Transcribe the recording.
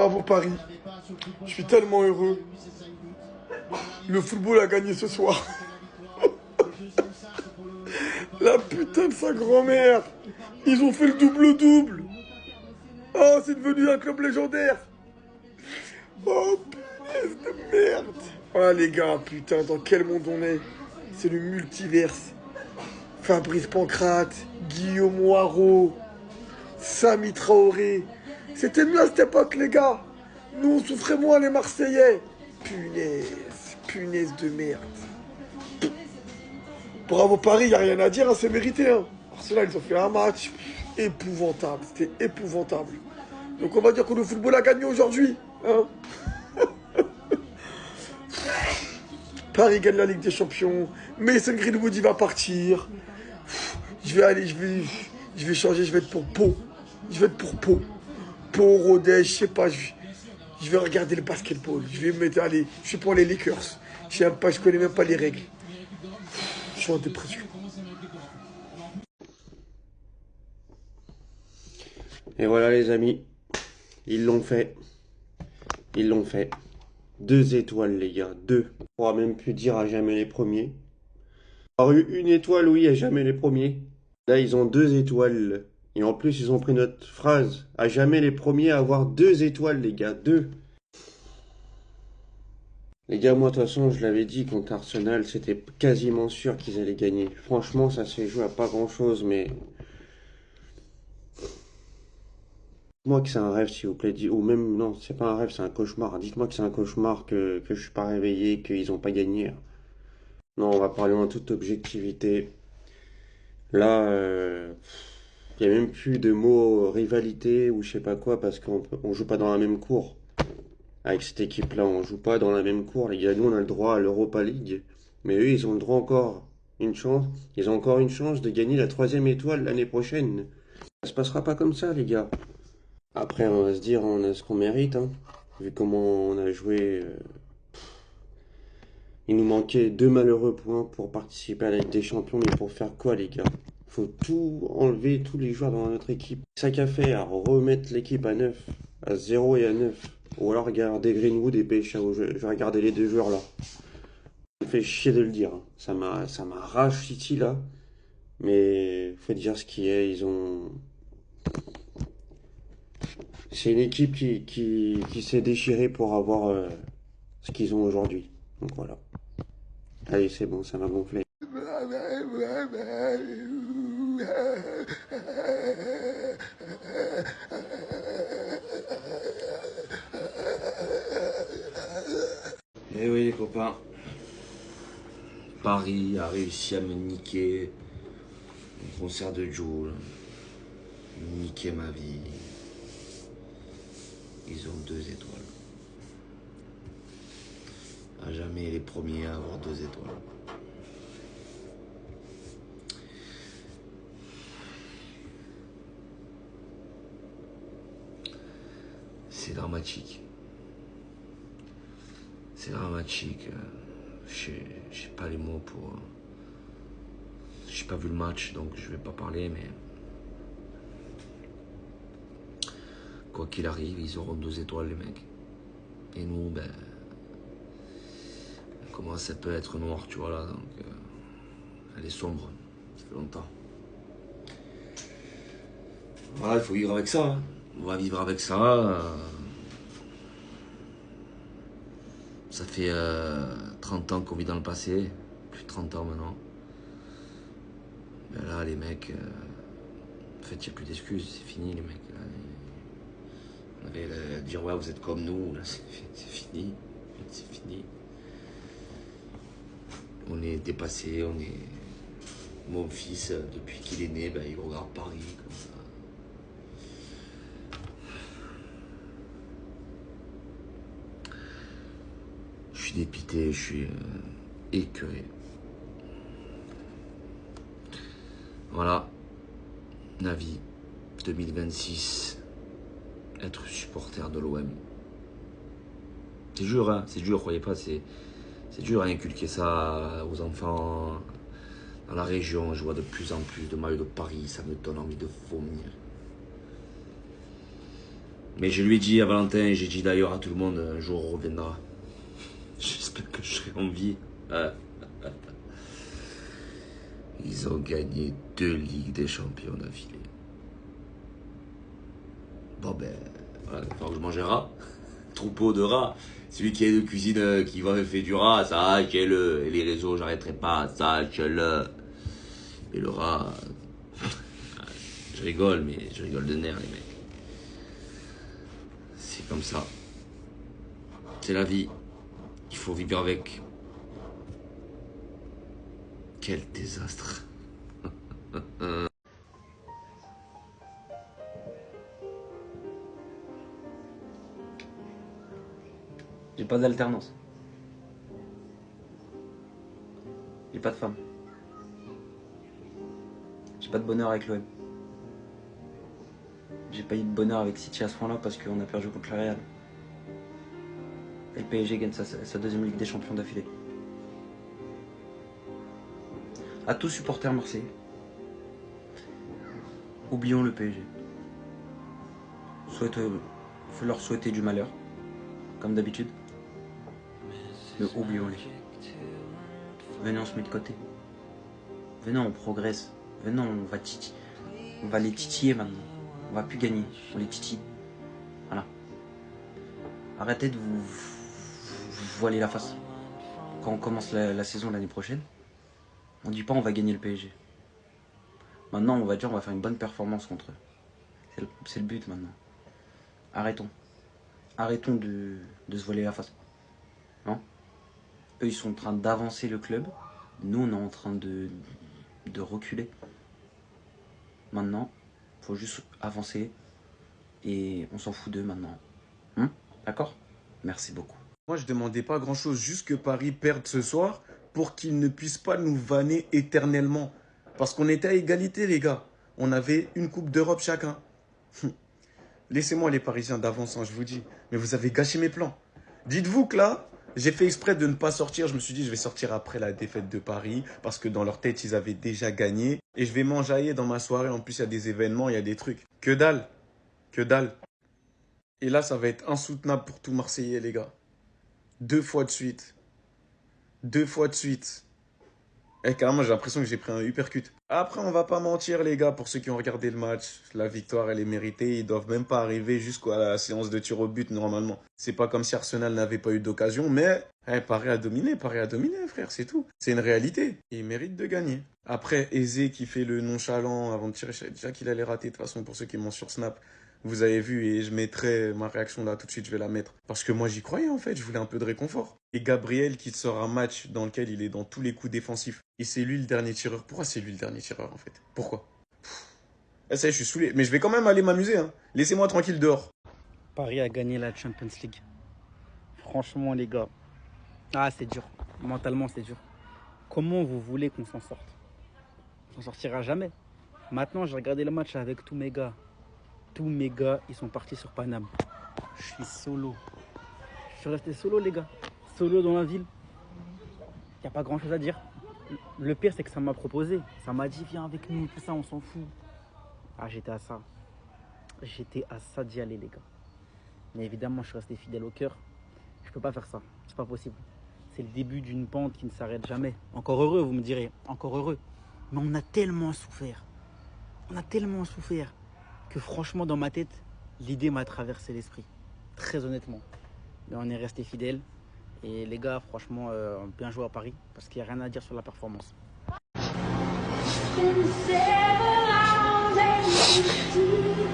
Bravo Paris, je suis tellement heureux. Le football a gagné ce soir. La putain de sa grand-mère. Ils ont fait le double-double. Oh, c'est devenu un club légendaire. Oh, punaise de merde. Oh les gars, putain, dans quel monde on est? C'est le multiverse. Fabrice Pancrate, Guillaume Waro, Sami Traoré. C'était mieux à cette époque, les gars. Nous, on souffrait moins, les Marseillais. Punaise de merde. Bravo Paris, y a rien à dire, hein, c'est mérité. Hein. Arsenal, ils ont fait un match épouvantable. C'était épouvantable. Donc on va dire que le football a gagné aujourd'hui. Hein. Paris gagne la Ligue des Champions. Mason Greenwood, il va partir. Je vais changer, je vais être pour Pau. Je vais être pour Pau. Pau, Rodez, je sais pas, je vais regarder le basketball. Je vais me mettre, allez, je suis pour les Lakers. Je connais même pas les règles. Je suis en dépression. Et voilà les amis, ils l'ont fait. Ils l'ont fait. 2 étoiles les gars, 2. On pourra même plus dire à jamais les premiers. Alors une étoile, oui, à jamais les premiers. Là ils ont 2 étoiles. Et en plus ils ont pris notre phrase. À jamais les premiers à avoir 2 étoiles les gars, 2. Les gars, moi de toute façon je l'avais dit contre Arsenal, c'était quasiment sûr qu'ils allaient gagner. Franchement ça s'est joué à pas grand chose mais... Dites-moi que c'est un rêve, s'il vous plaît. Ou même, non, c'est pas un rêve, c'est un cauchemar. Dites-moi que c'est un cauchemar, que je suis pas réveillé, qu'ils ont pas gagné. Non, on va parler en toute objectivité. Là, il n'y a même plus de mots rivalité ou je sais pas quoi, parce qu'on joue pas dans la même cour. Avec cette équipe-là, on joue pas dans la même cour. Les gars, nous, on a le droit à l'Europa League. Mais eux, ils ont le droit encore une chance. Ils ont encore une chance de gagner la 3e étoile l'année prochaine. Ça se passera pas comme ça, les gars. Après, on va se dire, on a ce qu'on mérite, hein. Vu comment on a joué. Il nous manquait 2 malheureux points pour participer à la Ligue des Champions, mais pour faire quoi, les gars? Faut tout enlever, tous les joueurs dans notre équipe. C'est ça qu'à faire, remettre l'équipe à 9, à 0 et à 9. Ou alors regarder Greenwood et PSHO. Je vais regarder les 2 joueurs là. Ça me fait chier de le dire, hein. Ça m'arrache City là. Mais faut dire ce qui est, ils ont. C'est une équipe qui s'est déchirée pour avoir ce qu'ils ont aujourd'hui. Donc voilà. Allez, c'est bon, ça m'a gonflé. Eh oui les copains, Paris a réussi à me niquer le concert de Jul, niquer ma vie. Ils ont 2 étoiles. À jamais les premiers à avoir 2 étoiles. C'est dramatique. C'est dramatique. Je sais pas les mots pour... J'ai pas vu le match, donc je vais pas parler, mais... Quoi qu'il arrive, ils auront 2 étoiles, les mecs. Et nous, ben... Comment ça peut être noir, tu vois, là, donc... elle est sombre. Ça fait longtemps. Voilà, il faut vivre avec ça. Hein. On va vivre avec ça. Ça fait 30 ans qu'on vit dans le passé. Plus de 30 ans maintenant. Mais là, les mecs... en fait, il n'y a plus d'excuses. C'est fini, les mecs. Là, on avait à dire, ouais, vous êtes comme nous. Là, c'est fini. C'est fini. On est dépassé. On est... Mon fils, depuis qu'il est né, ben, il regarde Paris comme ça. Je suis dépité, je suis écœuré. Voilà, Navi 2026, être supporter de l'OM. C'est dur, hein, c'est dur, croyez pas, c'est dur à inculquer ça aux enfants dans la région. Je vois de plus en plus de maillots de Paris, ça me donne envie de vomir. Mais je lui ai dit à Valentin, et j'ai dit d'ailleurs à tout le monde, un jour on reviendra. J'espère que je serai en vie. Ils ont gagné 2 Ligues des Champions d'affilée. Bon ben, voilà, il va falloir que je mange un rat. Troupeau de rats. Celui qui est de cuisine, qui va faire du rat, sachez-le. Et les réseaux, j'arrêterai pas, sachez-le. Et le rat... je rigole, mais je rigole de nerfs, les mecs. C'est comme ça. C'est la vie. Il faut vivre avec. Quel désastre. J'ai pas d'alternance. J'ai pas de femme. J'ai pas de bonheur avec l'OM. J'ai pas eu de bonheur avec City à ce point-là parce qu'on a perdu contre la Real. Et le PSG gagne sa deuxième Ligue des Champions d'affilée. À tous supporters marseillais, oublions le PSG. Faut leur souhaiter du malheur, comme d'habitude. Mais oublions-les. Venez, on se met de côté. Venez, on progresse. Venez, on va les titiller maintenant. On va plus gagner, on les titille. Voilà. Arrêtez de vous voiler la face. Quand on commence la saison l'année prochaine, on dit pas on va gagner le PSG. Maintenant, on va dire on va faire une bonne performance contre eux. C'est le but maintenant. Arrêtons. Arrêtons de se voiler la face. Non ? Eux, ils sont en train d'avancer le club. Nous, on est en train de reculer. Maintenant, il faut juste avancer. Et on s'en fout d'eux maintenant. D'accord ? Merci beaucoup. Moi, je demandais pas grand-chose, juste que Paris perde ce soir pour qu'ils ne puissent pas nous vanner éternellement. Parce qu'on était à égalité, les gars. On avait une Coupe d'Europe chacun. Laissez-moi les Parisiens d'avance, hein, je vous dis. Mais vous avez gâché mes plans. Dites-vous que là, j'ai fait exprès de ne pas sortir. Je me suis dit, je vais sortir après la défaite de Paris. Parce que dans leur tête, ils avaient déjà gagné. Et je vais m'enjailler dans ma soirée. En plus, il y a des événements, il y a des trucs. Que dalle. Que dalle. Et là, ça va être insoutenable pour tout Marseillais, les gars. 2 fois de suite. 2 fois de suite. Et carrément, j'ai l'impression que j'ai pris un uppercut. Après, on va pas mentir, les gars, pour ceux qui ont regardé le match. La victoire, elle est méritée. Ils doivent même pas arriver jusqu'à la séance de tir au but, normalement. C'est pas comme si Arsenal n'avait pas eu d'occasion, mais Paris a dominé, frère, c'est tout. C'est une réalité. Et ils méritent de gagner. Après, Eze qui fait le nonchalant avant de tirer, je savais déjà qu'il allait rater, de toute façon, pour ceux qui m'ont sur Snap. Vous avez vu, et je mettrai ma réaction là tout de suite, je vais la mettre. Parce que moi, j'y croyais en fait, je voulais un peu de réconfort. Et Gabriel qui sort un match dans lequel il est dans tous les coups défensifs. Et c'est lui le dernier tireur. Pourquoi c'est lui le dernier tireur en fait? Pourquoi? Ça y est, je suis saoulé. Mais je vais quand même aller m'amuser. Hein. Laissez-moi tranquille dehors. Paris a gagné la Champions League. Franchement, les gars. Ah, c'est dur. Mentalement, c'est dur. Comment vous voulez qu'on s'en sorte? On s'en sortira jamais. Maintenant, j'ai regardé le match avec tous mes gars. Tous mes gars, ils sont partis sur Paname. Je suis solo. Je suis resté solo, les gars. Solo dans la ville. Il n'y a pas grand chose à dire. Le pire, c'est que ça m'a proposé. Ça m'a dit, viens avec nous, tout ça, on s'en fout. Ah, j'étais à ça. J'étais à ça d'y aller, les gars. Mais évidemment, je suis resté fidèle au cœur. Je peux pas faire ça. C'est pas possible. C'est le début d'une pente qui ne s'arrête jamais. Encore heureux, vous me direz. Encore heureux. Mais on a tellement souffert. On a tellement souffert. Que franchement, dans ma tête, l'idée m'a traversé l'esprit. Très honnêtement. Mais on est resté fidèles. Et les gars, franchement, bien joué à Paris. Parce qu'il n'y a rien à dire sur la performance. Been 7 hours and 50